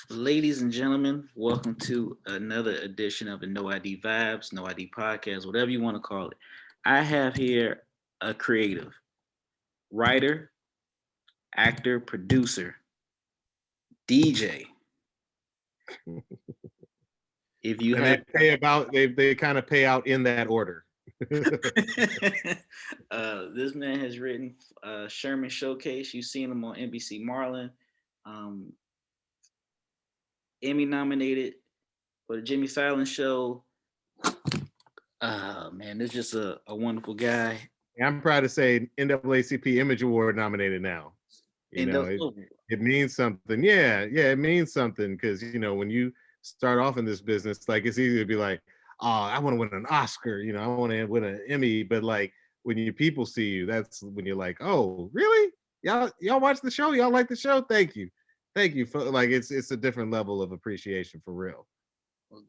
Ladies and gentlemen, welcome to another edition of the No ID Vibes, No ID Podcast, whatever you want to call it. I have here a creative, writer, actor, producer, DJ. If you And have, they kind of pay out in that order. this man has written Sherman Showcase. You've seen him on NBC Marlin, um, Emmy nominated for the Jimmy Fallon Show. Man, this is just a wonderful guy. I'm proud to say NAACP Image Award nominated now. You And know, it means something. Yeah, it means something because when you start off in this business, like it's easy to be like, oh, I want to win an Oscar, I want to win an Emmy, but like when you people see you, that's when you're like, oh, really? Y'all watch the show? Y'all like the show? Thank you for like it's a different level of appreciation for real.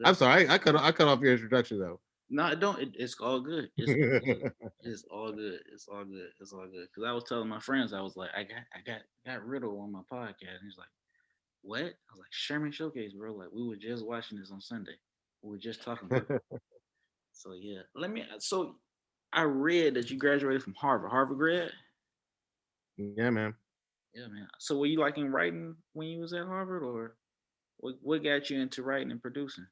I'm sorry, I cut off your introduction though. No, it don't. It's all good. It's all good. It's all good. It's all good. It's all good. Because I was telling my friends, I was like, I got Riddle on my podcast. And he's like, what? I was like, Sherman Showcase, bro. Like we were just watching this on Sunday. We were just talking about it. So yeah, let me. So I read that you graduated from Harvard. Harvard grad. Yeah, man. Yeah, man. So were you like in writing when you was at Harvard, or what got you into writing and producing?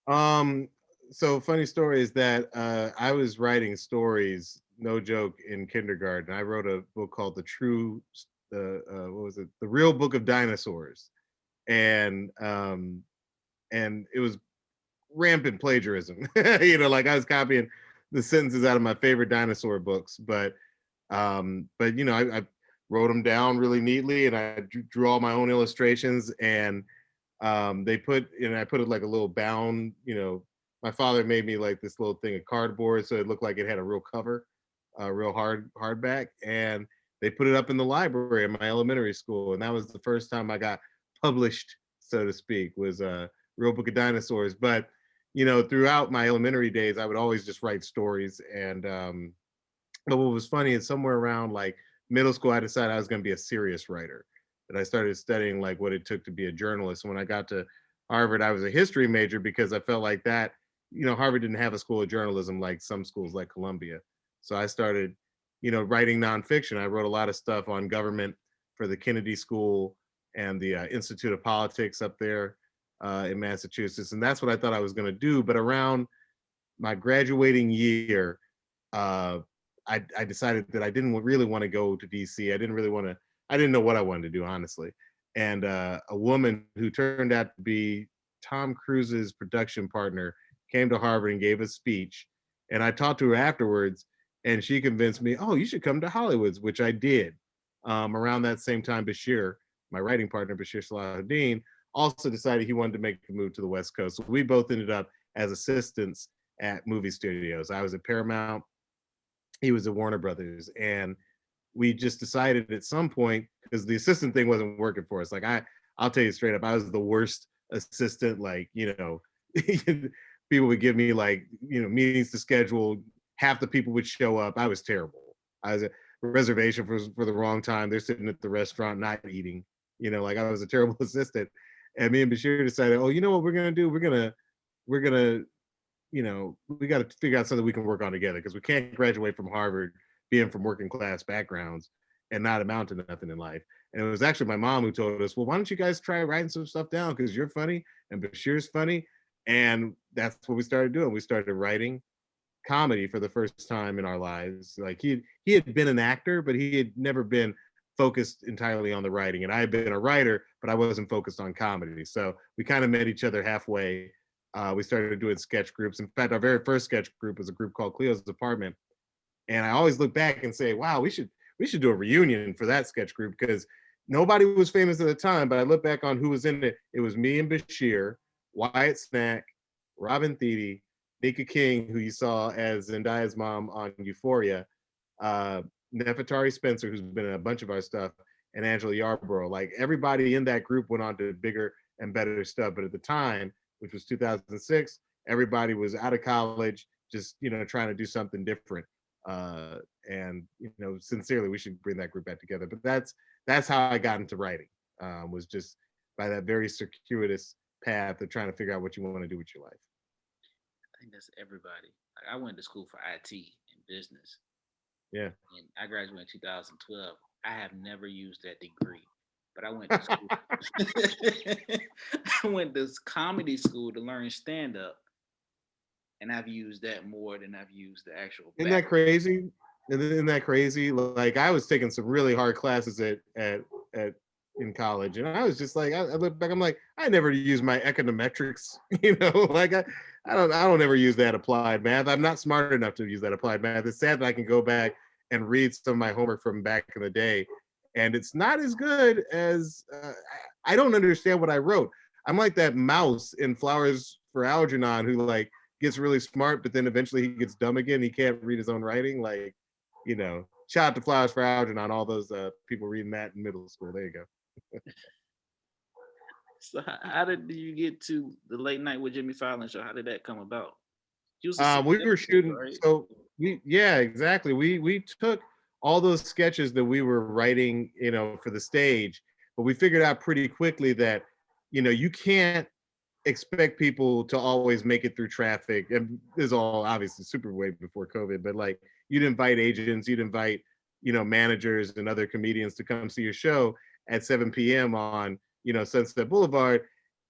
Um, so funny story is that I was writing stories, no joke, in kindergarten. I wrote a book called the what was it? The Real Book of Dinosaurs, and it was rampant plagiarism. Like I was copying the sentences out of my favorite dinosaur books, but I wrote them down really neatly, and I drew all my own illustrations, and I put it like a little bound. My father made me like this little thing of cardboard so it looked like it had a real cover, a real hardback, and they put it up in the library at my elementary school, and that was the first time I got published, so to speak, was a Real Book of Dinosaurs. But throughout my elementary days I would always just write stories, and but what was funny is somewhere around like middle school I decided I was going to be a serious writer, and I started studying like what it took to be a journalist. When I got to Harvard, I was a history major because I felt like that, Harvard didn't have a school of journalism like some schools like Columbia. So I started, writing nonfiction. I wrote a lot of stuff on government for the Kennedy School and the Institute of Politics up there in Massachusetts. And that's what I thought I was going to do. But around my graduating year, uh, I decided that I didn't really want to go to DC. I didn't know what I wanted to do, honestly. And a woman who turned out to be Tom Cruise's production partner came to Harvard and gave a speech. And I talked to her afterwards, and she convinced me, oh, you should come to Hollywood, which I did. Around that same time, Bashir, my writing partner, Bashir Salahuddin, also decided he wanted to make the move to the West Coast. So we both ended up as assistants at movie studios. I was at Paramount, he was at Warner Brothers, and we just decided at some point, because the assistant thing wasn't working for us. Like I'll tell you straight up, I was the worst assistant. Like people would give me like meetings to schedule. Half the people would show up. I was terrible. I was a reservation for the wrong time. They're sitting at the restaurant not eating. Like I was a terrible assistant. And me and Bashir decided, oh, you know what we're gonna do? We're gonna we got to figure out something we can work on together, because we can't graduate from Harvard being from working class backgrounds and not amount to nothing in life. And it was actually my mom who told us, well, why don't you guys try writing some stuff down, because you're funny and Bashir's funny. And that's what we started doing. We started writing comedy for the first time in our lives. Like he had been an actor, but he had never been focused entirely on the writing. And I had been a writer, but I wasn't focused on comedy. So we kind of met each other halfway. We started doing sketch groups. In fact, our very first sketch group was a group called Cleo's Apartment. And I always look back and say, wow, we should do a reunion for that sketch group, because nobody was famous at the time. But I look back on who was in it. It was me and Bashir, Wyatt Snack, Robin Thede, Nika King, who you saw as Zendaya's mom on Euphoria, uh, Nefertari Spencer, who's been in a bunch of our stuff, and Angela Yarborough. Like everybody in that group went on to bigger and better stuff. But at the time, which was 2006, everybody was out of college, just trying to do something different. And sincerely, we should bring that group back together. But that's how I got into writing. Was just by that very circuitous path of trying to figure out what you want to do with your life. I think that's everybody. Like I went to school for IT and business, Yeah. and I graduated in 2012. I have never used that degree, but I went to school. I went to comedy school to learn stand up, and I've used that more than I've used the actual Isn't back. that crazy? Isn't that crazy? Like I was taking some really hard classes at in college, and I was just like, I look back, I'm like, I never use my econometrics, you know, like I don't ever use that applied math. I'm not smart enough to use that applied math. It's sad that I can go back and read some of my homework from back in the day, and it's not as good as I don't understand what I wrote. I'm like that mouse in Flowers for Algernon who like gets really smart, but then eventually he gets dumb again. He can't read his own writing. Like, you know, shout out to Flowers for Algernon, all those people reading that in middle school. There you go. So how did you get to the late night with Jimmy Fallon show? How did that come about? You was a We were shooting, right? so we yeah, exactly. We took all those sketches that we were writing, you know, for the stage, but we figured out pretty quickly that, you know, you can't expect people to always make it through traffic. And this is all obviously super way before COVID, but like you'd invite agents, you'd invite, you know, managers and other comedians to come see your show at 7 p.m. on, you know, Sunset Boulevard.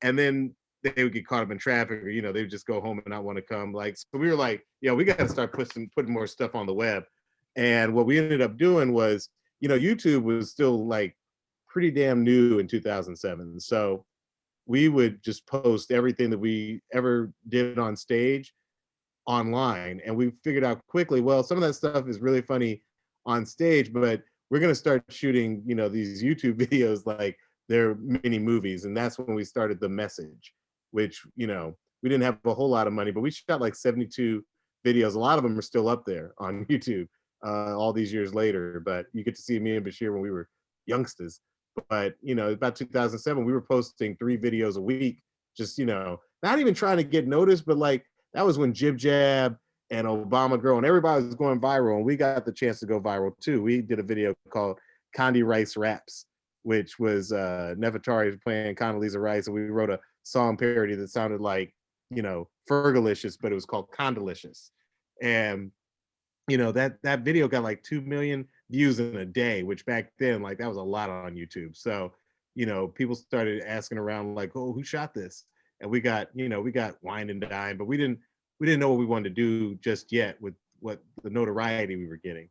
And then they would get caught up in traffic, or, you know, they would just go home and not want to come. Like, so we were like, yeah, we got to start putting more stuff on the web. And what we ended up doing was, you know, YouTube was still like pretty damn new in 2007. So we would just post everything that we ever did on stage online. And we figured out quickly, well, some of that stuff is really funny on stage, but we're going to start shooting, you know, these YouTube videos like they're mini movies. And that's when we started The Message, which, you know, we didn't have a whole lot of money, but we shot like 72 videos. A lot of them are still up there on YouTube all these years later. But you get to see me and Bashir when we were youngsters. But, you know, about 2007, we were posting 3 videos a week, just, you know, not even trying to get noticed, but like that was when Jib Jab and Obama Girl and everybody was going viral, and we got the chance to go viral too. We did a video called Condi Rice Raps, which was Nefertari playing Condoleezza Rice, and we wrote a song parody that sounded like, you know, Fergalicious, but it was called Condalicious. And you know, that video got like 2 million views in a day, which back then, like that was a lot on YouTube. So, you know, people started asking around like, oh, who shot this? And we got, you know, we got wine and dime, but we didn't know what we wanted to do just yet with what the notoriety we were getting.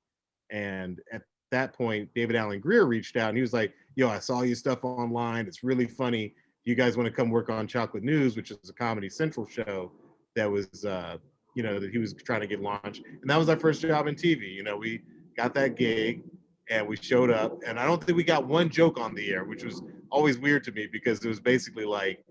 And at that point, David Allen Greer reached out and he was like, yo, I saw your stuff online. It's really funny. Do you guys want to come work on Chocolate News, which is a Comedy Central show that was you know, that he was trying to get launched. And that was our first job in TV. You know, we got that gig and we showed up. And I don't think we got one joke on the air, which was always weird to me because it was basically like,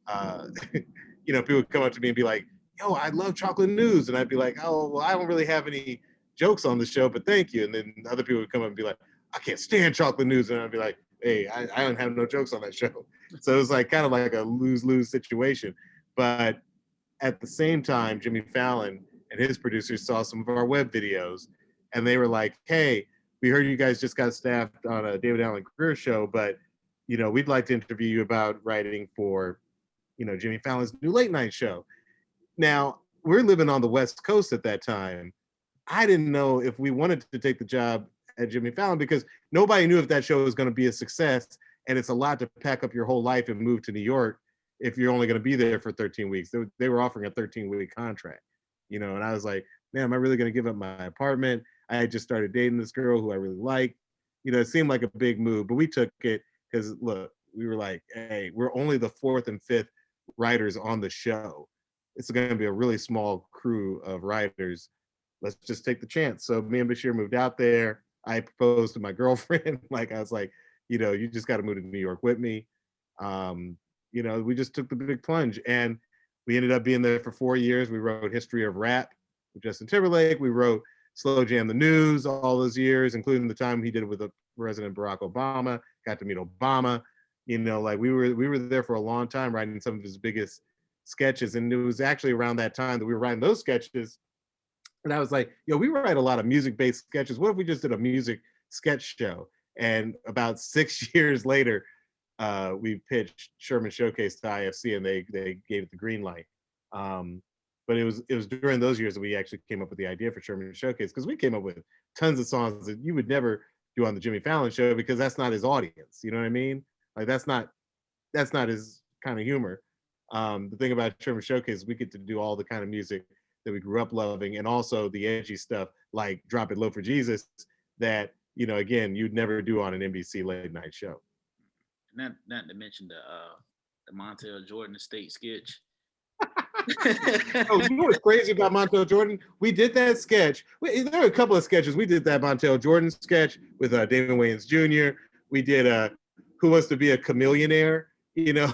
uh, you know, people would come up to me and be like, yo, I love Chocolate News. And I'd be like, oh, well, I don't really have any jokes on the show, but thank you. And then other people would come up and be like, I can't stand Chocolate News. And I'd be like, hey, I don't have no jokes on that show. So it was like kind of like a lose-lose situation. But at the same time, Jimmy Fallon and his producers saw some of our web videos, and they were like, "Hey, we heard you guys just got staffed on a David Allen Greer show, but you know, we'd like to interview you about writing for, you know, Jimmy Fallon's new late night show." Now we're living on the West Coast at that time. I didn't know if we wanted to take the job at Jimmy Fallon because nobody knew if that show was going to be a success. And it's a lot to pack up your whole life and move to New York if you're only going to be there for 13 weeks. They were offering a 13-week contract, you know, and I was like, man, am I really going to give up my apartment? I had just started dating this girl who I really liked. You know, it seemed like a big move, but we took it because look, we were like, hey, we're only the fourth and fifth writers on the show. It's going to be a really small crew of writers. Let's just take the chance. So me and Bashir moved out there. I proposed to my girlfriend. Like I was like, you know, you just got to move to New York with me. Um, you know, we just took the big plunge, and we ended up being there for 4 years. We wrote History of Rap with Justin Timberlake. We wrote Slow Jam the News all those years, including the time he did it with President Barack Obama. Got to meet Obama. You know, like we were there for a long time writing some of his biggest sketches, and it was actually around that time that we were writing those sketches. And I was like, yo, we write a lot of music-based sketches. What if we just did a music sketch show? And about 6 years later, we pitched Sherman Showcase to IFC, and they gave it the green light. Um, but it was during those years that we actually came up with the idea for Sherman Showcase, because we came up with tons of songs that you would never do on the Jimmy Fallon show, because that's not his audience. You know what I mean? Like that's not his kind of humor. The thing about Sherman Showcase, we get to do all the kind of music that we grew up loving, and also the edgy stuff like "Drop It Low for Jesus" that, again, you'd never do on an NBC late night show. Not to mention the Montel Jordan estate sketch. Oh, you know what's crazy about Montel Jordan? We did that sketch. There were a couple of sketches. We did that Montel Jordan sketch with David Wayans Jr. We did Who Wants to Be a Chameleonaire?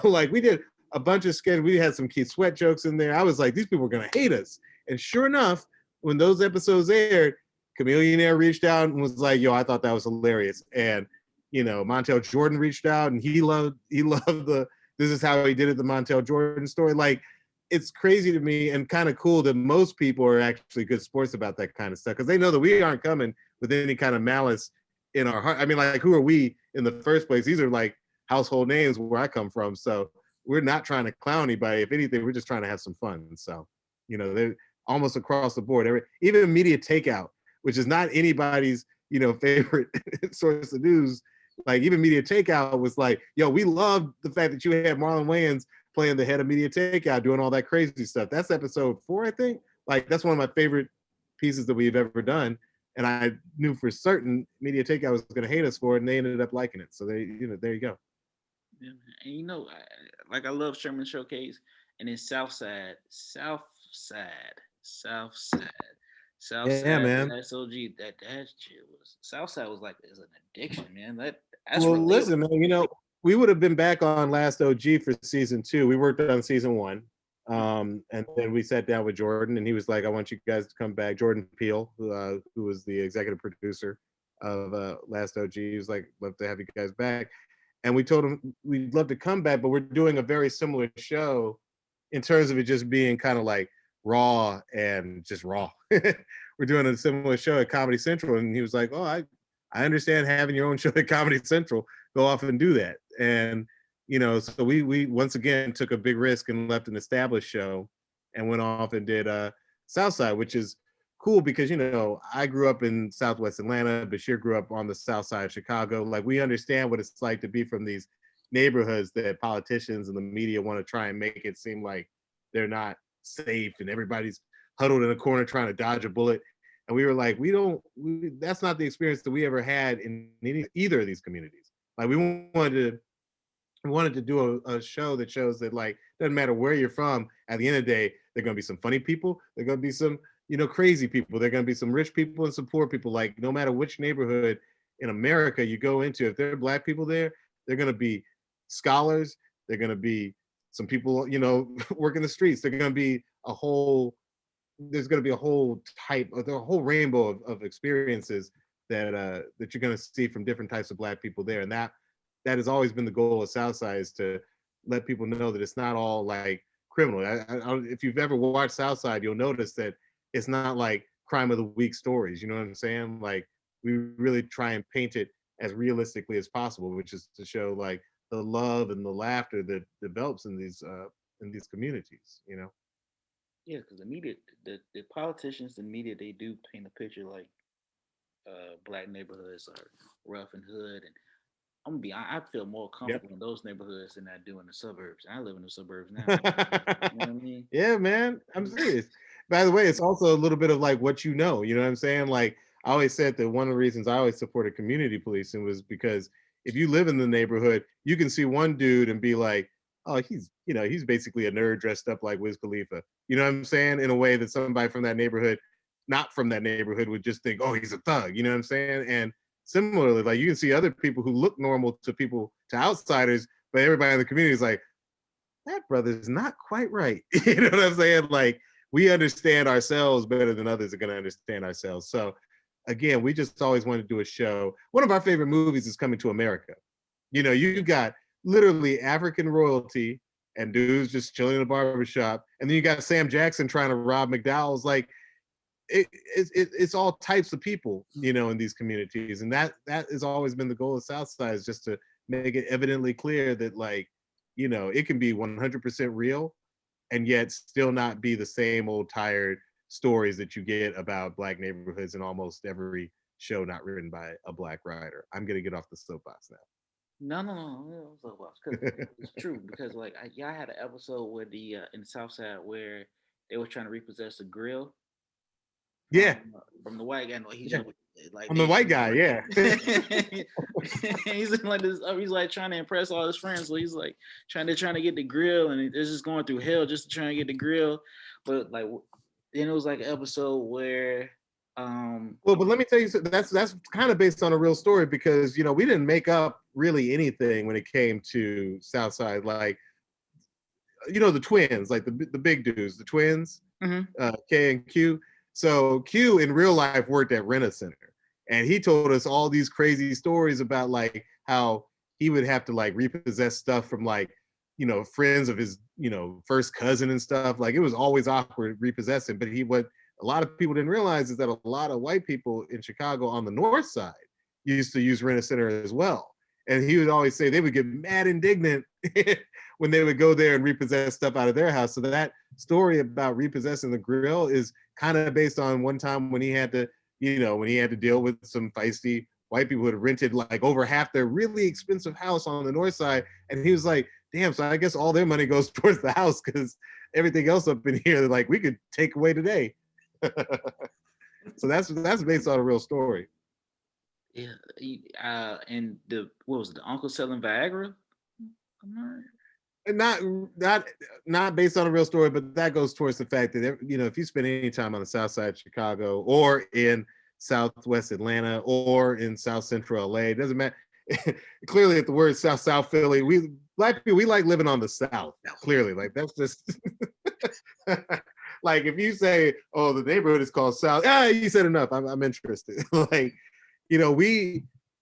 Like we did a bunch of sketches. We had some Keith Sweat jokes in there. I was like, these people are gonna hate us. And sure enough, when those episodes aired, Chameleonaire reached out and was like, "Yo, I thought that was hilarious." And Montel Jordan reached out and he loved the "This is how he did it," the Montel Jordan story. Like, it's crazy to me and kind of cool that most people are actually good sports about that kind of stuff, because they know that we aren't coming with any kind of malice in our heart. I mean, like, who are we in the first place? These are like household names where I come from. So we're not trying to clown anybody. If anything, we're just trying to have some fun. So, they're almost across the board. Even media takeout, which is not anybody's, favorite source of news. Like, even media takeout was like, "Yo, we love the fact that you had Marlon Wayans playing the head of media takeout, doing all that crazy stuff." That's episode 4, I think. Like, that's one of my favorite pieces that we've ever done. And I knew for certain media takeout was going to hate us for it, and they ended up liking it. So there you go. Yeah, and like I love Sherman Showcase, and then South Yeah, Side, man. Last OG. That shit was South Side was like is an addiction, man. That's Well, relatable. listen, man, we would have been back on Last OG for season 2. We worked on season 1. And then we sat down with Jordan, and he was like, "I want you guys to come back." Jordan Peele, who was the executive producer of Last OG, he was like, "Love to have you guys back." And we told him we'd love to come back, but we're doing a very similar show in terms of it just being kind of like raw and just raw. We're doing a similar show at Comedy Central, and he was like, "Oh, I understand having your own show at Comedy Central. Go off and do that." And so we once again took a big risk and left an established show and went off and did Southside, which is cool because I grew up in Southwest Atlanta. Bashir grew up on the South Side of Chicago. Like, we understand what it's like to be from these neighborhoods that politicians and the media want to try and make it seem like they're not safe and everybody's huddled in a corner trying to dodge a bullet. And we were like, that's not the experience that we ever had in either of these communities. Like, we wanted to do a show that shows that, like, doesn't matter where you're from, at the end of the day, there are going to be some funny people, there are going to be some crazy people, there are going to be some rich people and some poor people. Like, no matter which neighborhood in America you go into, if there are Black people there, they're going to be scholars, they're going to be some people working the streets, they're going to be there's going to be a whole type of the whole rainbow of experiences that you're going to see from different types of Black people there. And that has always been the goal of Southside, is to let people know that it's not all like criminal. If you've ever watched Southside, you'll notice that it's not like crime of the week stories. You know what I'm saying? Like, we really try and paint it as realistically as possible, which is to show like the love and the laughter that develops in these communities. Yeah, because the media, the politicians, the media, they do paint a picture like black neighborhoods are rough and hood, and I'm gonna be. I feel more Yep. comfortable in those neighborhoods than I do in the suburbs. I live in the suburbs now. You know what I mean? Yeah, man, I'm serious. By the way, it's also a little bit of like what you know what I'm saying? Like, I always said that one of the reasons I always supported community policing was because if you live in the neighborhood, you can see one dude and be like, "Oh, he's basically a nerd dressed up like Wiz Khalifa." You know what I'm saying? In a way that somebody from that neighborhood, not from that neighborhood, would just think, "Oh, he's a thug." You know what I'm saying? And similarly, like, you can see other people who look normal to outsiders, but everybody in the community is like, "That brother's not quite right." You know what I'm saying? Like, we understand ourselves better than others are going to understand ourselves. So again, we just always wanted to do a show. One of our favorite movies is Coming to America. You got literally African royalty and dudes just chilling in a barbershop, and then you got Sam Jackson trying to rob McDowell's. Like, it's all types of people, in these communities, and that has always been the goal of Southside, is just to make it evidently clear that like, it can be 100% real and yet still not be the same old tired stories that you get about black neighborhoods in almost every show not written by a black writer. I'm gonna get off the soapbox No, no, no, no, it was because now. it's true. Because like y'all had an episode where the in the South Side where they were trying to repossess a grill Yeah, from the white guy. No, he yeah. just like I'm the they white guy, yeah. he's in like this. He's like trying to impress all his friends. So he's like trying to get the grill, and they're just going through hell just to try and get the grill. But like then it was like an episode where Well, but let me tell you, that's kind of based on a real story because we didn't make up really anything when it came to Southside. Like the twins, like the big dudes, the twins, mhm. K and Q. So Q in real life worked at Rent a Center, and he told us all these crazy stories about like how he would have to like repossess stuff from like friends of his first cousin and stuff. Like it was always awkward repossessing. But what a lot of people didn't realize is that a lot of white people in Chicago on the north side used to use Rent a Center as well. And he would always say they would get mad indignant when they would go there and repossess stuff out of their house. So that story about repossessing the grill is kind of based on one time when he had to, when he had to deal with some feisty white people who had rented like over half their really expensive house on the north side. And he was like, damn, so I guess all their money goes towards the house because everything else up in here, like we could take away today. So that's based on a real story. Yeah, and the what was it, the uncle selling Viagra? And not based on a real story, but that goes towards the fact that if you spend any time on the south side of Chicago or in southwest Atlanta or in south central LA, it doesn't matter. Clearly, at the word South Philly, we black people we like living on the South. Clearly, like that's just like if you say, "Oh, the neighborhood is called South," you said enough. I'm interested. Like,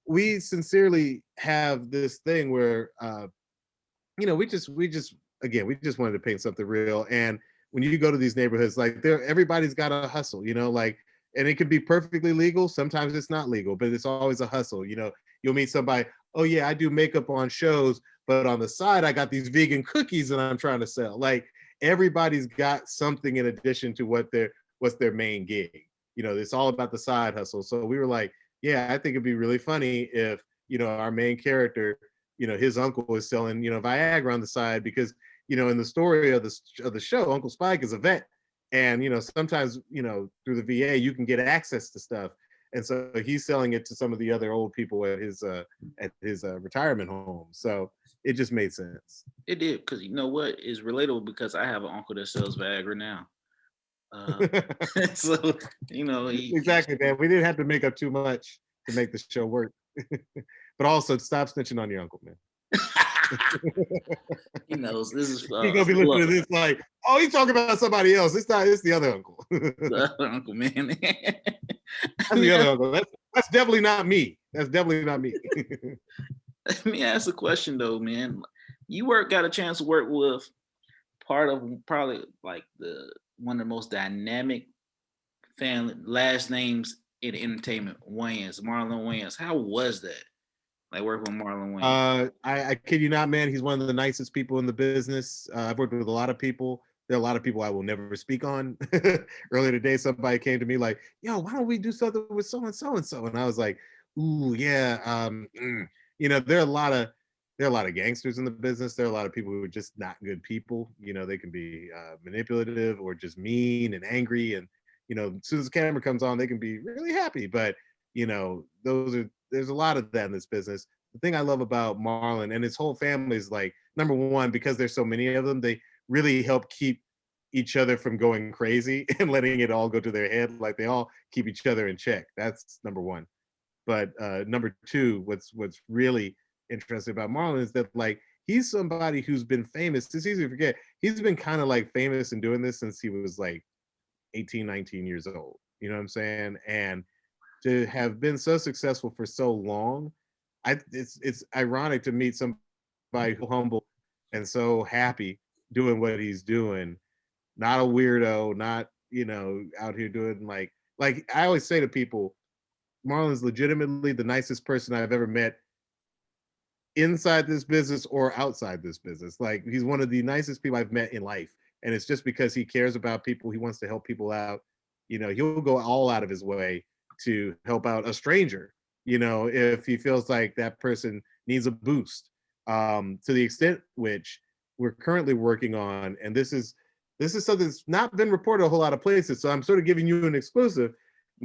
we sincerely have this thing where we just again we just wanted to paint something real. And when you go to these neighborhoods, like everybody's got a hustle, like, and it could be perfectly legal. Sometimes it's not legal, but it's always a hustle. You'll meet somebody, oh yeah, I do makeup on shows, but on the side I got these vegan cookies that I'm trying to sell. Like everybody's got something in addition to what's their main gig. It's all about the side hustle. So we were like, yeah, I think it'd be really funny if our main character, his uncle is selling Viagra on the side because in the story of the show, Uncle Spike is a vet, and sometimes through the VA you can get access to stuff, and so he's selling it to some of the other old people at his retirement home. So it just made sense. It did because you know what is relatable because I have an uncle that sells Viagra now. So Exactly, man. We didn't have to make up too much to make the show work. But also stop snitching on your uncle, man. he knows this is He's gonna be listening to this like, oh, he's talking about somebody else. It's not. It's the other uncle. the uncle, man. That's the other uncle. That's definitely not me. That's definitely not me. Let me ask a question though, man. You got a chance to work with part of probably like the one of the most dynamic family last names in entertainment, Wayans, Marlon Wayans. How was that? Like working with Marlon Wayans? I kid you not, man. He's one of the nicest people in the business. I've worked with a lot of people. There are a lot of people I will never speak on. Earlier today, somebody came to me like, "Yo, why don't we do something with so and so and so?" And I was like, "Ooh, yeah." There are a lot of gangsters in the business. There are a lot of people who are just not good people. They can be manipulative or just mean and angry. And as soon as the camera comes on, they can be really happy. But there's a lot of that in this business. The thing I love about Marlon and his whole family is like, number one, because there's so many of them, they really help keep each other from going crazy and letting it all go to their head. Like they all keep each other in check. That's number one. But number two, what's really interesting about Marlon is that like he's somebody who's been famous. It's easy to forget. He's been kind of like famous and doing this since he was like 18, 19 years old. You know what I'm saying? And to have been so successful for so long, it's ironic to meet somebody who humble and so happy doing what he's doing, not a weirdo, not out here doing like I always say to people, Marlon's legitimately the nicest person I've ever met inside this business or outside this business. Like he's one of the nicest people I've met in life. And it's just because he cares about people, he wants to help people out. You know, he'll go all out of his way to help out a stranger, you know, if he feels like that person needs a boost. To the extent which we're currently working on, and this is something that's not been reported a whole lot of places. So I'm sort of giving you an exclusive.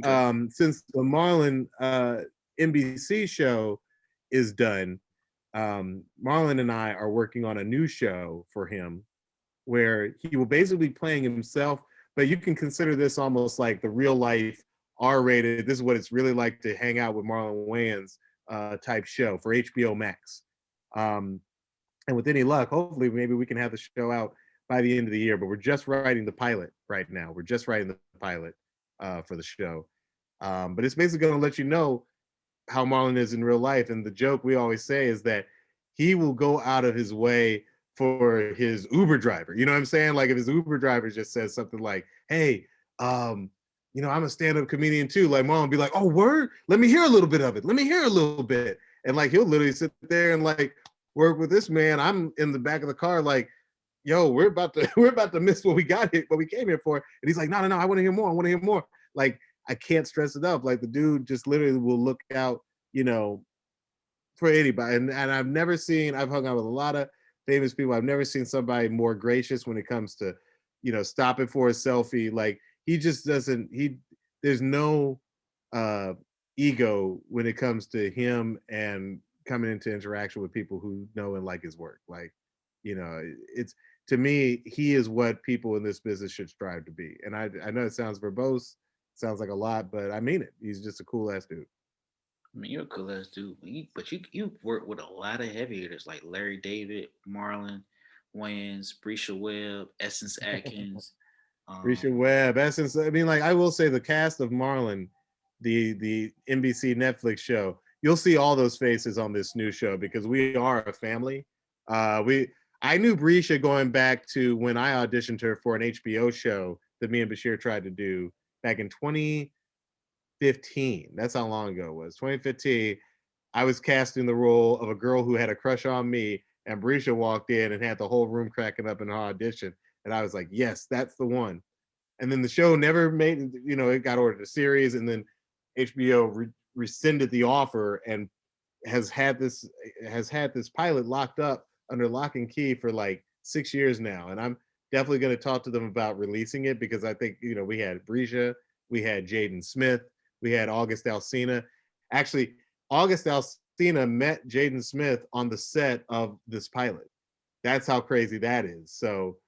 Okay. Since the Marlon NBC show is done, Marlon and I are working on a new show for him where he will basically be playing himself, but you can consider this almost like the real life R-rated. This is what it's really like to hang out with Marlon Wayans type show for HBO Max. Um, and with any luck, hopefully, maybe we can have the show out by the end of the year. But we're just writing the pilot right now. We're just writing the pilot for the show. But it's basically going to let you know how Marlon is in real life. And the joke we always say is that he will go out of his way for his Uber driver. You know what I'm saying? Like if his Uber driver just says something like, "Hey, you know, I'm a stand-up comedian too." Like Marlon will be like, "Oh, word? Let me hear a little bit of it. Let me hear a little bit." And like he'll literally sit there and like work with this man. I'm in the back of the car, like, "Yo, we're about to we're about to miss what we got here, what we came here for." And he's like, "No, no, no, I want to hear more. I want to hear more." Like I can't stress it up. Like the dude just literally will look out, you know, for anybody. And I've hung out with a lot of famous people. I've never seen somebody more gracious when it comes to, you know, stopping for a selfie. Like he just doesn't, there's no uh ego when it comes to him and coming into interaction with people who know and like his work. Like, you know, it's to me, he is what people in this business should strive to be. And I know it sounds verbose, sounds like a lot, but I mean it. He's just a cool ass dude. I mean, you're a cool ass dude, but you work with a lot of heavy hitters like Larry David, Marlon Wayans, Brescia Webb, Essence Atkins. Risha Um, Webb, Essence. I mean, like I will say, the cast of Marlon, the NBC Netflix show, you'll see all those faces on this new show because we are a family. We I knew Brescia going back to when I auditioned her for an HBO show that me and Bashir tried to do back in 2015. That's how long ago it was. 2015. I was casting the role of a girl who had a crush on me, and Brescia walked in and had the whole room cracking up in her audition. And I was like, yes, that's the one. And then the show never made, you know, it got ordered a series, and then HBO rescinded the offer and has had this pilot locked up under lock and key for like 6 years now. And I'm definitely going to talk to them about releasing it because I think, you know, we had Brescia, we had Jaden Smith, we had August Alsina. Actually, August Alsina met Jaden Smith on the set of this pilot. That's how crazy that is. So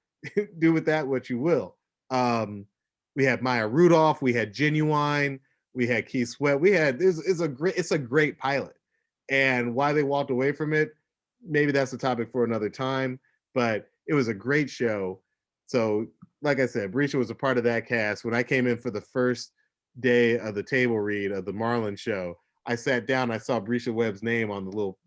do with that what you will. Um, we had Maya Rudolph, we had Genuine, we had Keith Sweat. We had it's a great pilot. And why they walked away from it, maybe that's a topic for another time. But it was a great show. So, like I said, Brescia was a part of that cast. When I came in for the first day of the table read of the Marlon show, I sat down, I saw Brescia Webb's name on the little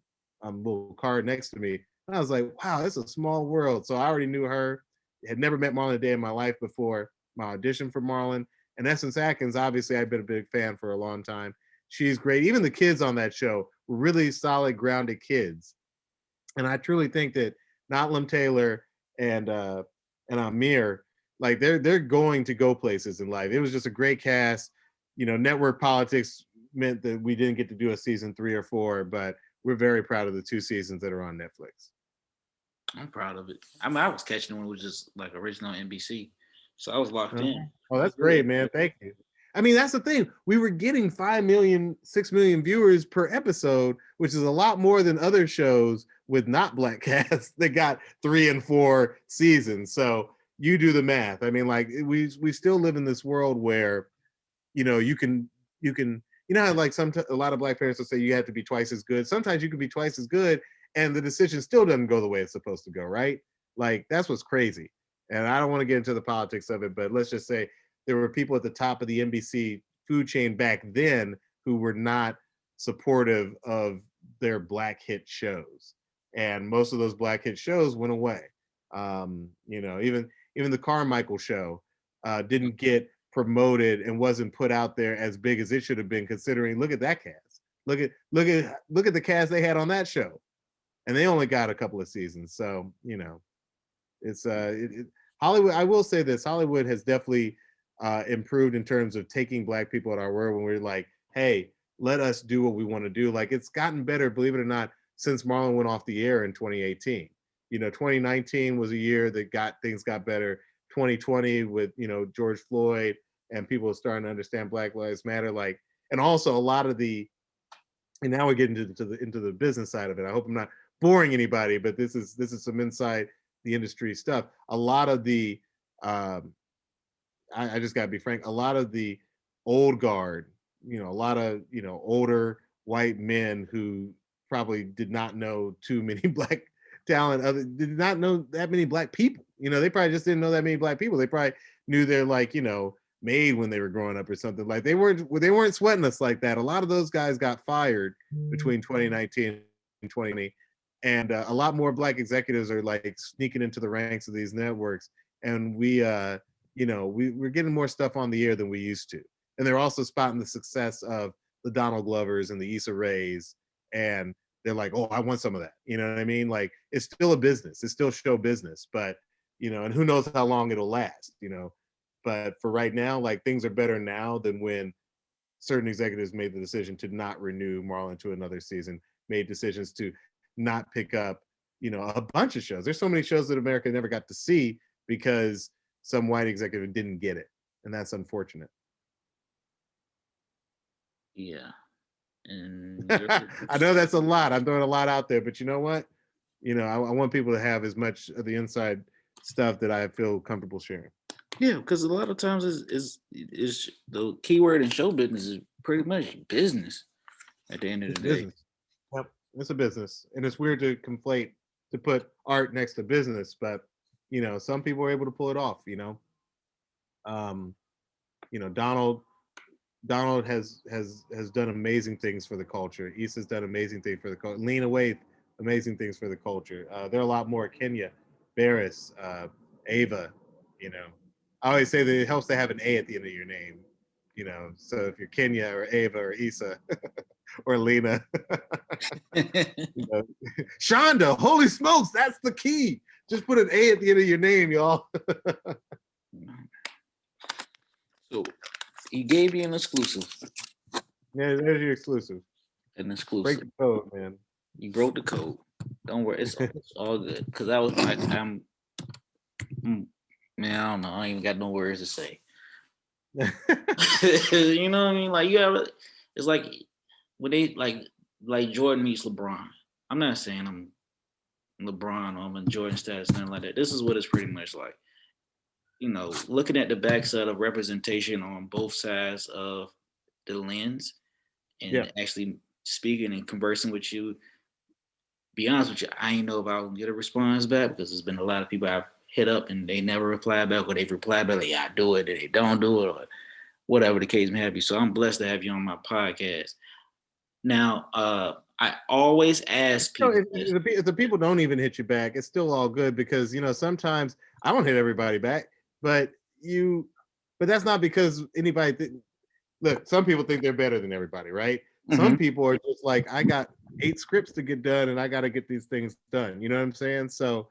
card next to me. And I was like, wow, it's a small world. So I already knew her, had never met Marlon a day in my life before my audition for Marlon. And Essence Atkins, obviously, I've been a big fan for a long time. She's great. Even the kids on that show were really solid, grounded kids. And I truly think that Notlam Taylor and Amir, like they're going to go places in life. It was just a great cast. You know, network politics meant that we didn't get to do a season 3 or 4, but we're very proud of the 2 seasons that are on Netflix. I'm proud of it. I mean, I was catching when it was just like original NBC, so I was locked Uh-huh. in. Oh, I that's was really great, man. Thank you. I mean, that's the thing. We were getting 5 million, 6 million viewers per episode, which is a lot more than other shows with not black casts that got 3 and 4 seasons. So you do the math. I mean, like we still live in this world where, you know, you know how like a lot of black parents will say you have to be twice as good. Sometimes you can be twice as good and the decision still doesn't go the way it's supposed to go, right? Like that's what's crazy. And I don't want to get into the politics of it, but let's just say there were people at the top of the NBC food chain back then who were not supportive of their black hit shows. And most of those black hit shows went away. You know, even the Carmichael show didn't get promoted and wasn't put out there as big as it should have been, considering look at that cast. Look at the cast they had on that show. and they only got a couple of seasons. So it's Hollywood. I will say this: Hollywood has definitely improved in terms of taking Black people at our word when we're like, hey, let us do what we want to do. Like, it's gotten better, believe it or not, since Marlon went off the air in 2018. 2019 was a year that things got better. 2020 with George Floyd and people starting to understand Black Lives Matter, like, and also a lot of the, and now we're getting into the business side of it. I hope I'm not boring anybody, but this is some inside the industry stuff. A lot of the I just gotta be frank, a lot of the old guard, a lot of older white men who probably did not know too many Black talent, did not know that many Black people. They probably just didn't know that many Black people. They probably knew they're like, made when they were growing up or something. Like, they weren't sweating us like that. A lot of those guys got fired between 2019 and 2020, and a lot more Black executives are like sneaking into the ranks of these networks, and we're getting more stuff on the air than we used to. And they're also spotting the success of the Donald Glovers and the Issa Raes, and they're like, oh, I want some of that. You know what I mean? Like, it's still a business, it's still show business, but and who knows how long it'll last. But for right now, like, things are better now than when certain executives made the decision to not renew Marlon to another season, made decisions to not pick up, a bunch of shows. There's so many shows that America never got to see because some white executive didn't get it, and that's unfortunate. Yeah, and I know that's a lot. I'm throwing a lot out there, but you know what? I want people to have as much of the inside stuff that I feel comfortable sharing. yeah, because a lot of times is the keyword in show business is pretty much business at the end of It's the day. business. Yep, it's a business, and it's weird to put art next to business, but some people are able to pull it off. Um, Donald has done amazing things for the culture. Issa's done amazing things for the culture. Lena Waithe, amazing things for the culture. There are a lot more. Kenya, Barris, Ava. I always say that it helps to have an A at the end of your name. So if you're Kenya or Ava or Issa or Lena, Shonda, holy smokes, that's the key. Just put an A at the end of your name, y'all. So he gave you an exclusive. Yeah, there's your exclusive. An exclusive. Break the code, man. You broke the code. Don't worry, it's all good. Cause I was like, man, I don't know. I ain't even got no words to say. You know what I mean? Like, it's like when they like Jordan meets LeBron. I'm not saying I'm LeBron or I'm in Jordan status, nothing like that. This is what it's pretty much like. Looking at the backside of representation on both sides of the lens and actually speaking and conversing with you. Be honest with you, I ain't know if I'll get a response back because there's been a lot of people I've hit up and they never reply back, or they've replied back like, yeah, I do it, and they don't do it, or whatever the case may be. So I'm blessed to have you on my podcast. Now, I always ask people. If the people don't even hit you back, it's still all good because sometimes I don't hit everybody back, but that's not because anybody. Look, some people think they're better than everybody, right? Mm-hmm. Some people are just like, I got 8 scripts to get done, and I got to get these things done. You know what I'm saying? So,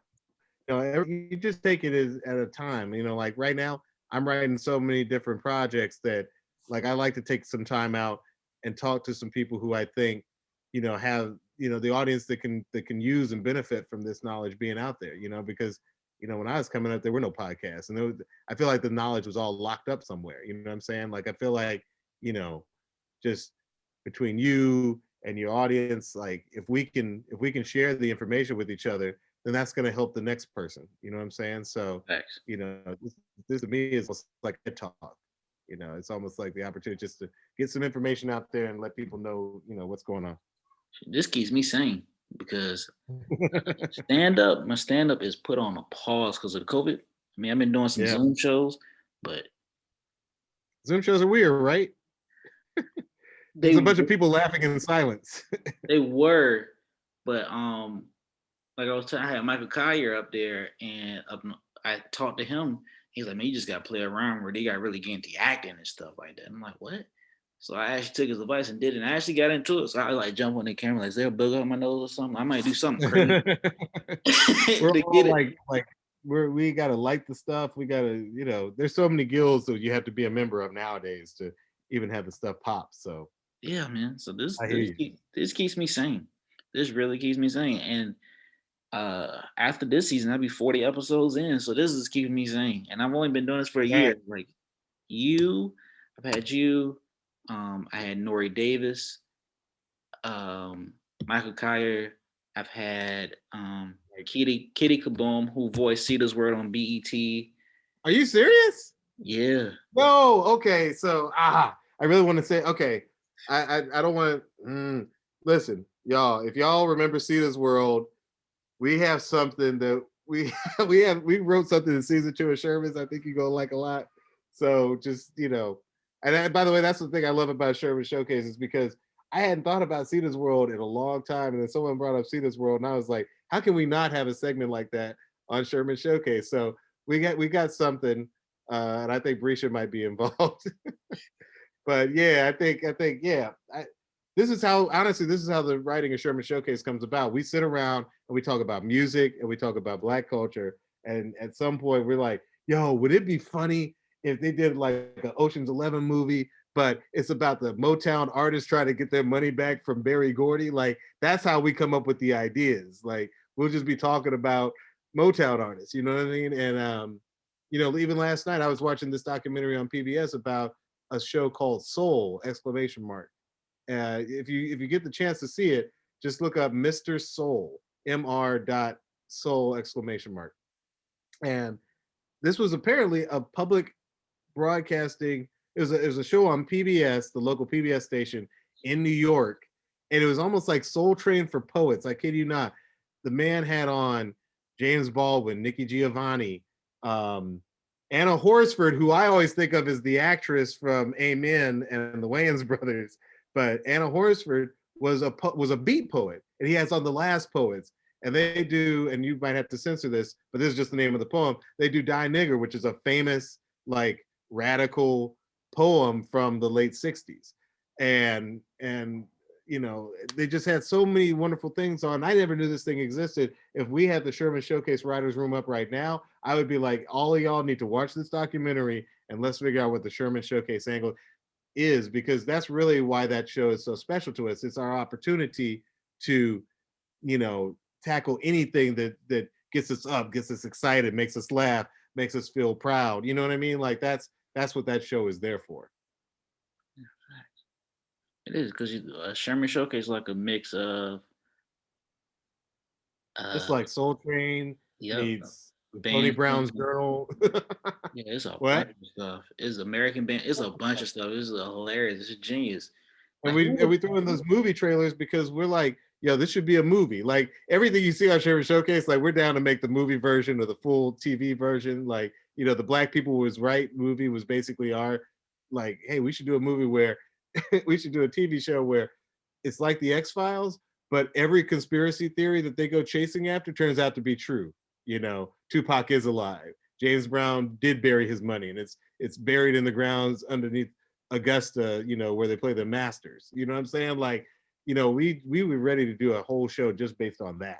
you just take it as at a time. Like right now, I'm writing so many different projects that, like, I like to take some time out and talk to some people who I think, have the audience that can use and benefit from this knowledge being out there. Because when I was coming up, there were no podcasts, and I feel like the knowledge was all locked up somewhere. You know what I'm saying? Like, I feel like just between you and your audience, like if we can share the information with each other, then that's going to help the next person. You know what I'm saying? So, Thanks. This to me is like a talk. It's almost like the opportunity just to get some information out there and let people know, what's going on. This keeps me sane because my stand up is put on a pause because of COVID. I mean, I've been doing some Zoom shows, but Zoom shows are weird, right? There's a bunch of people laughing in silence. They were, but like I had Michael Collier up there, and I talked to him. He's like, man, you just got to play around where they got really get into acting and stuff like that. I'm like, what? So I actually took his advice and did it. And I actually got into it. So I like jump on the camera, like, is there a bug on my nose or something? I might do something crazy We're to all get it. like we gotta like the stuff. We gotta, there's so many guilds that you have to be a member of nowadays to even have the stuff pop. So Yeah, man. So I hear you. this keeps me sane. This really keeps me sane. And after this season, I'll be 40 episodes in. So this is keeping me sane. And I've only been doing this for a year. Congrats. Like you, I've had you, I had Nori Davis, um, Michael Kyer. I've had Kitty Kaboom, who voiced Cedar's Word on BET. Are you serious? Yeah. No. Okay. So I really want to say okay. I don't want to listen, y'all. If y'all remember Cedar's World, we have something that we we wrote something in season 2 of Sherman's. I think you're gonna like a lot. So just and by the way, that's the thing I love about Sherman Showcase is because I hadn't thought about Cedar's World in a long time, and then someone brought up Cedar's World, and I was like, how can we not have a segment like that on Sherman Showcase? So we got something, and I think Brescia might be involved. But yeah, I think yeah. This is how honestly this is how the writing of Sherman Showcase comes about. We sit around and we talk about music and we talk about Black culture, and at some point we're like, "Yo, would it be funny if they did like an Ocean's 11 movie, but it's about the Motown artists trying to get their money back from Berry Gordy?" Like that's how we come up with the ideas. Like we'll just be talking about Motown artists, you know what I mean? And even last night I was watching this documentary on PBS about a show called Soul! Exclamation mark. If you get the chance to see it, just look up Mr. Soul, Mr. Soul exclamation mark. And this was apparently a public broadcasting. It was a show on PBS, the local PBS station in New York, and it was almost like Soul Train for poets. I kid you not. The man had on James Baldwin, Nikki Giovanni, um, Anna Horsford, who I always think of as the actress from Amen and the Wayans brothers, but Anna Horsford was a beat poet, and he has on the Last Poets, and they do, and you might have to censor this, but this is just the name of the poem. They do Die Nigger, which is a famous like radical poem from the late 60s. And they just had so many wonderful things on. I never knew this thing existed. If we had the Sherman Showcase Writers Room up right now, I would be like, all of y'all need to watch this documentary and let's figure out what the Sherman Showcase angle is, because that's really why that show is so special to us. It's our opportunity to, tackle anything that gets us up, gets us excited, makes us laugh, makes us feel proud. You know what I mean? Like that's what that show is there for. It is because Sherman Showcase is like a mix of It's uh like Soul Train yep, meets Tony band Brown's thing. Journal. Yeah, it's a What? bunch of stuff. It's American band. It's a bunch of stuff. It's hilarious. It's genius. And Like we who and would we throw in those movie trailers because we're like, yo, this should be a movie. Like everything you see on Sherman Showcase, like we're down to make the movie version or the full TV version. Like, the Black People Was Right movie was basically our like, hey, we should do a movie where we should do a TV show where it's like the X-Files, but every conspiracy theory that they go chasing after turns out to be true. Tupac is alive. James Brown did bury his money, and it's buried in the grounds underneath Augusta, where they play the Masters. You know what I'm saying? Like, we were ready to do a whole show just based on that.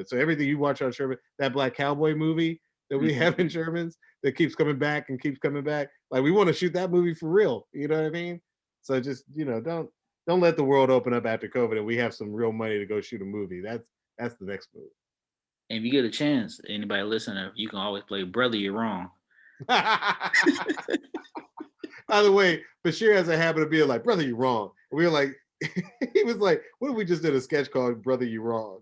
So everything you watch on Sherman, that Black Cowboy movie that we have in Sherman's that keeps coming back and keeps coming back. Like we want to shoot that movie for real. You know what I mean? So just don't let the world open up after COVID and we have some real money to go shoot a movie. That's the next move. and if you get a chance, anybody listening, you can always play Brother You're Wrong. By the way, Bashir has a habit of being like, "Brother, you're wrong." And we were like, he was like, "What if we just did a sketch called Brother, You Wrong?"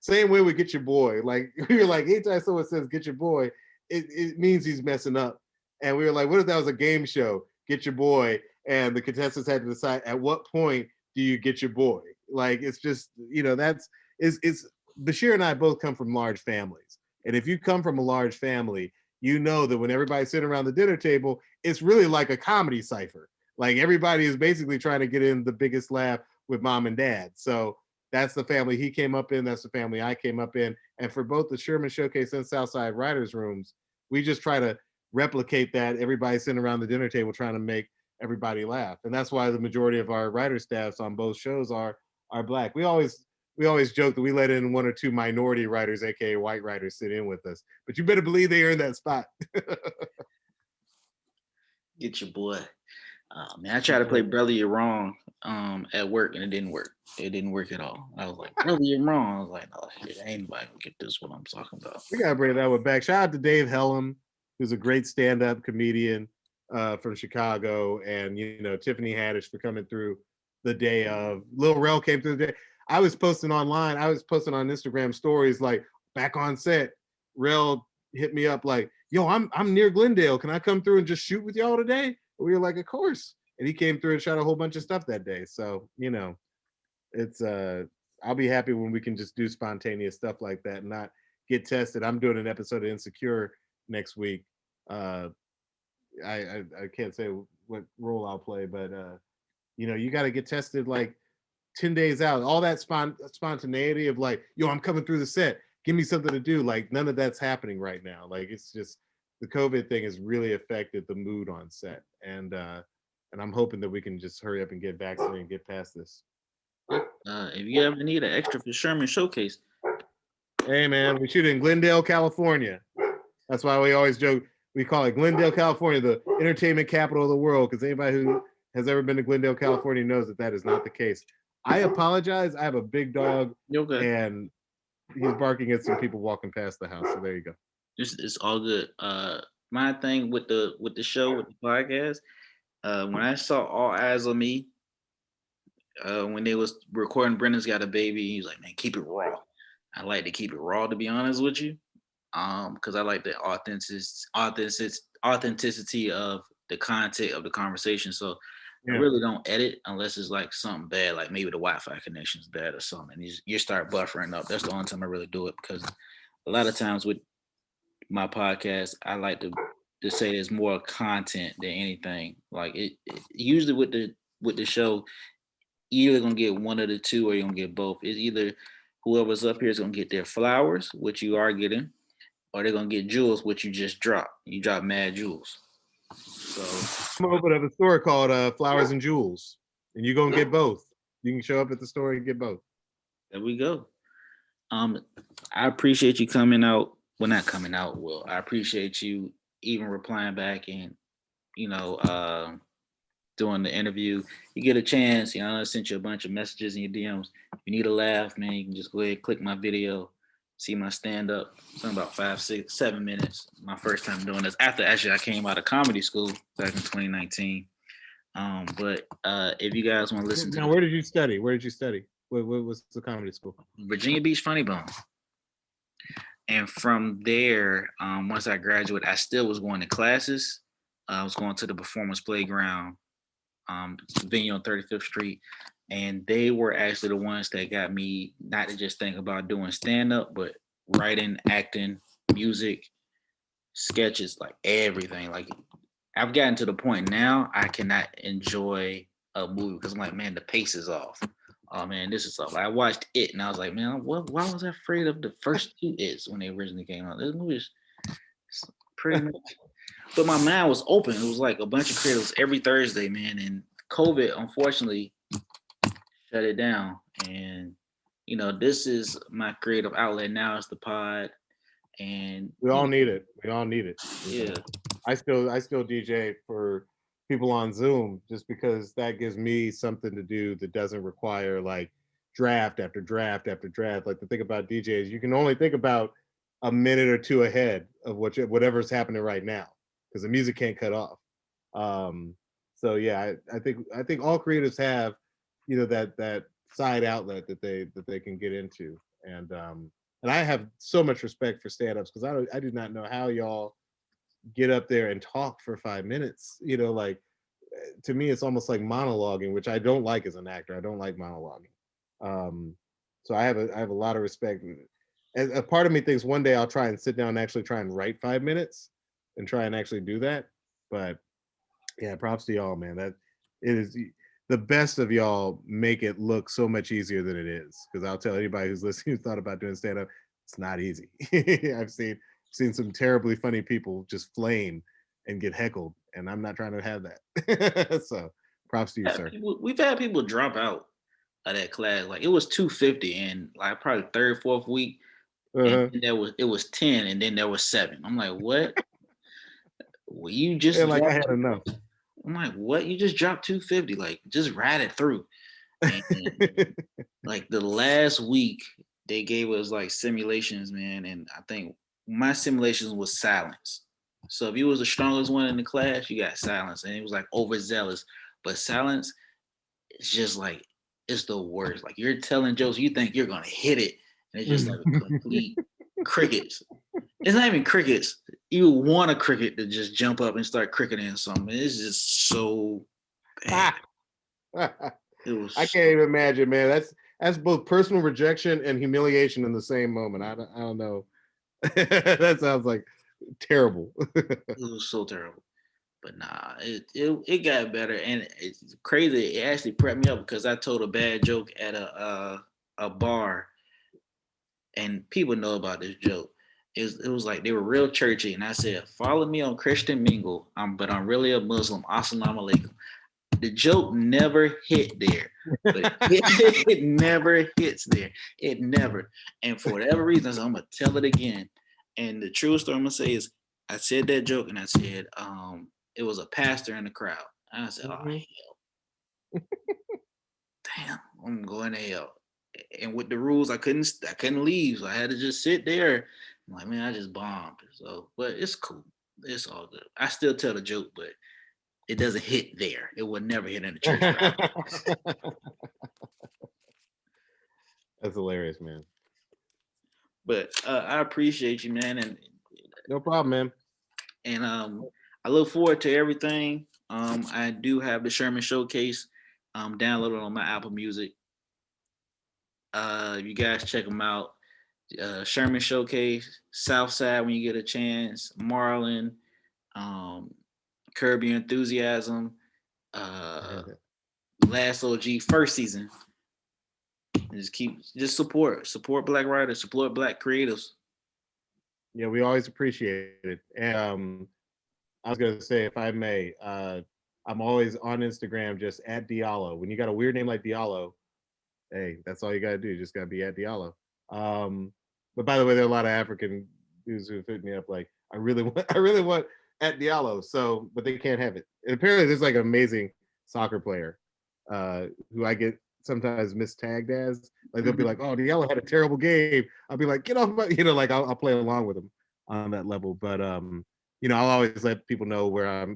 Same way we Get Your Boy. Like we were like, anytime someone says Get Your Boy, it means he's messing up. And we were like, what if that was a game show, Get Your Boy, and the contestants had to decide at what point do you get your boy? Like it's just, that's it's Bashir and I both come from large families. And if you come from a large family, you know that when everybody's sitting around the dinner table, it's really like a comedy cipher. Like everybody is basically trying to get in the biggest laugh with mom and dad. So that's the family he came up in. That's the family I came up in. And for both the Sherman Showcase and Southside Writers Rooms, we just try to replicate that. Everybody's sitting around the dinner table trying to make everybody laugh. And that's why the majority of our writer staffs on both shows are black. We always joke that we let in one or two minority writers, aka white writers, sit in with us. But you better believe they earned that spot. Get your boy. Man, I tried to play Brother You're Wrong at work and it didn't work. It didn't work at all. I was like, Brother You're Wrong. I was like, oh shit, ain't nobody gonna get this what I'm talking about. We gotta bring that one back. Shout out to Dave Hellam, who's a great stand-up comedian from Chicago, and Tiffany Haddish for coming through the day of. Lil Rel came through the day. I was posting online. I was posting on Instagram stories like back on set. Rel hit me up like, "Yo, I'm near Glendale. Can I come through and just shoot with y'all today?" And we were like, "Of course." And he came through and shot a whole bunch of stuff that day. So it's I'll be happy when we can just do spontaneous stuff like that and not get tested. I'm doing an episode of Insecure next week. I can't say what role I'll play, but you got to get tested like 10 days out. All that spontaneity of like, yo, I'm coming through the set. Give me something to do. Like none of that's happening right now. Like it's just the COVID thing has really affected the mood on set, and I'm hoping that we can just hurry up and get vaccinated and get past this. If you ever need an extra for Sherman Showcase, Hey man, we shoot in Glendale, California. That's why we always joke. We call it Glendale, California, the entertainment capital of the world, because anybody who has ever been to Glendale, California knows that that is not the case. I apologize. I have a big dog, you're good. and he's barking at some people walking past the house. So there you go. It's all good. My thing with the show with the podcast, when I saw All Eyes on Me, when they was recording Brenda's Got a Baby, he was like, "Man, keep it raw." I like to keep it raw, to be honest with you, because I like the authenticity of the content of the conversation. So I really don't edit unless it's like something bad, like maybe the Wi-Fi connection is bad or something. You start buffering up. That's the only time I really do it, because a lot of times with my podcast, I like to say there's more content than anything. Like it usually with the show, you're either gonna get one of the two or you're gonna get both. It's either whoever's up here is gonna get their flowers, which you are getting, or they're gonna get jewels, which you just drop. You drop mad jewels. So I'm gonna open up a store called Flowers and Jewels, and you're gonna get both. You can show up at the store and get both. there we go. I appreciate you coming out. Well, not coming out. Well, I appreciate you even replying back and doing the interview. You get a chance, I sent you a bunch of messages in your DMs. If you need a laugh, man, you can just go ahead, click my video, see my stand up. It's in about 5, 6, 7 minutes. My first time doing this. After actually I came out of comedy school back in 2019. But if you guys want to listen to where did you study? Where did you study? What was the comedy school? Virginia Beach Funny Bone. And from there, once I graduated, I still was going to classes. I was going to the Performance Playground venue on 35th Street. And they were actually the ones that got me not to just think about doing stand-up, but writing, acting, music, sketches, like everything. Like I've gotten to the point now I cannot enjoy a movie because I'm like, man, the pace is off. Oh man, this is off. I watched It and I was like, man, why was I afraid of the first two It's when they originally came out? This movie is pretty much. But my mind was open. It was like a bunch of creators every Thursday, man. And COVID, unfortunately, shut it down. And this is my creative outlet now. It's the pod, and we all need it. We all need it. Yeah. I still DJ for people on Zoom just because that gives me something to do that doesn't require like draft after draft after draft. Like the thing about DJs, you can only think about a minute or two ahead of whatever's happening right now because the music can't cut off. So yeah, I think all creatives have that side outlet that they can get into, and I have so much respect for stand-ups because I do not know how y'all get up there and talk for 5 minutes. Like to me, it's almost like monologuing, which I don't like as an actor. I don't like monologuing. So I have a lot of respect. And a part of me thinks one day I'll try and sit down and actually try and write 5 minutes and try and actually do that. But yeah, props to y'all, man. That it is the best of y'all make it look so much easier than it is. Because I'll tell anybody who's listening who thought about doing stand-up, it's not easy. I've seen some terribly funny people just flame and get heckled, and I'm not trying to have that. So props to you, sir. We've had people drop out of that class. Like it was 250 and like probably third, fourth week, and Uh-huh. then it was 10, and then there was 7. I'm like, what? Well, you just And like I dropped. had enough. I'm like, what? You just dropped 250? Like, just ride it through. And like the last week, they gave us like simulations, man. And I think my simulations was silence. So if you was the strongest one in the class, you got silence, and it was like overzealous. But silence is just like it's the worst. Like you're telling jokes, you think you're gonna hit it, and it's just like a complete crickets. It's not even crickets. You want a cricket to just jump up and start cricketing something. It's just so bad. It was I can't even imagine, man. That's both personal rejection and humiliation in the same moment. I don't know. That sounds like terrible. it was so terrible. But nah, it got better, and it's crazy. It actually prepped me up because I told a bad joke at a bar, and people know about this joke. It was like they were real churchy, and I said, "Follow me on Christian Mingle." But I'm really a Muslim. Assalamu alaikum. The joke never hit there, but it never hits there. It never. And for whatever reason, so I'm gonna tell it again. And the true story I'm gonna say is, I said that joke, and I said, it was a pastor in the crowd. And I said, oh Mhm. damn, I'm going to hell. And with the rules, I couldn't leave, so I had to just sit there. I'm like, man, I just bombed. So, but it's cool. It's all good. I still tell the joke, but it doesn't hit there. It would never hit in the church crowd. That's hilarious, man. But I appreciate you, man, No problem, man. and I look forward to everything. I do have the Sherman Showcase downloaded on my Apple Music. You guys check them out. Sherman Showcase, Southside when you get a chance, Marlon, um, Curb Your Enthusiasm, uh, Last OG first season. Just support Black writers, support Black creatives. Yeah, we always appreciate it. And I was gonna say, if I may, I'm always on Instagram just at Diallo. When you got a weird name like Diallo, hey, that's all you gotta do. You just gotta be at Diallo. But by the way, there are a lot of African dudes who hit me up like, I really want at Diallo. So, but they can't have it. And apparently, there's like an amazing soccer player who I get sometimes mistagged as. Like they'll be like, "Oh, Diallo had a terrible game." I'll be like, "Get off my," like I'll play along with them on that level. But I'll always let people know where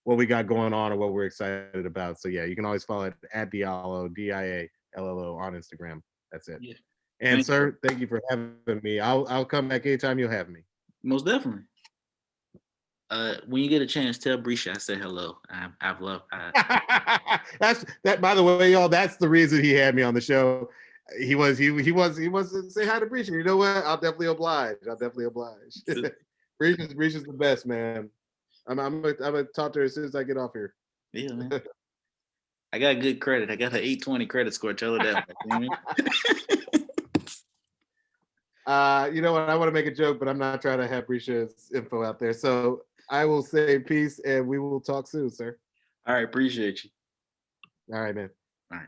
what we got going on or what we're excited about. So yeah, you can always follow it at Diallo, Diallo on Instagram. That's it. Yeah, And thank you. sir, thank you for having me. I'll come back anytime you'll have me. Most definitely. When you get a chance, tell Brisha I said hello. I've loved. That's that. By the way, y'all, that's the reason he had me on the show. He wants to say hi to Brisha. You know what? I'll definitely oblige. Brisha's the best, man. I'm gonna talk to her as soon as I get off here. Yeah, man. I got good credit. I got an 820 credit score. Tell her that. You know what? I want to make a joke, but I'm not trying to have Brisha's info out there. So I will say peace, and we will talk soon, sir. All right, appreciate you. All right, man. All right.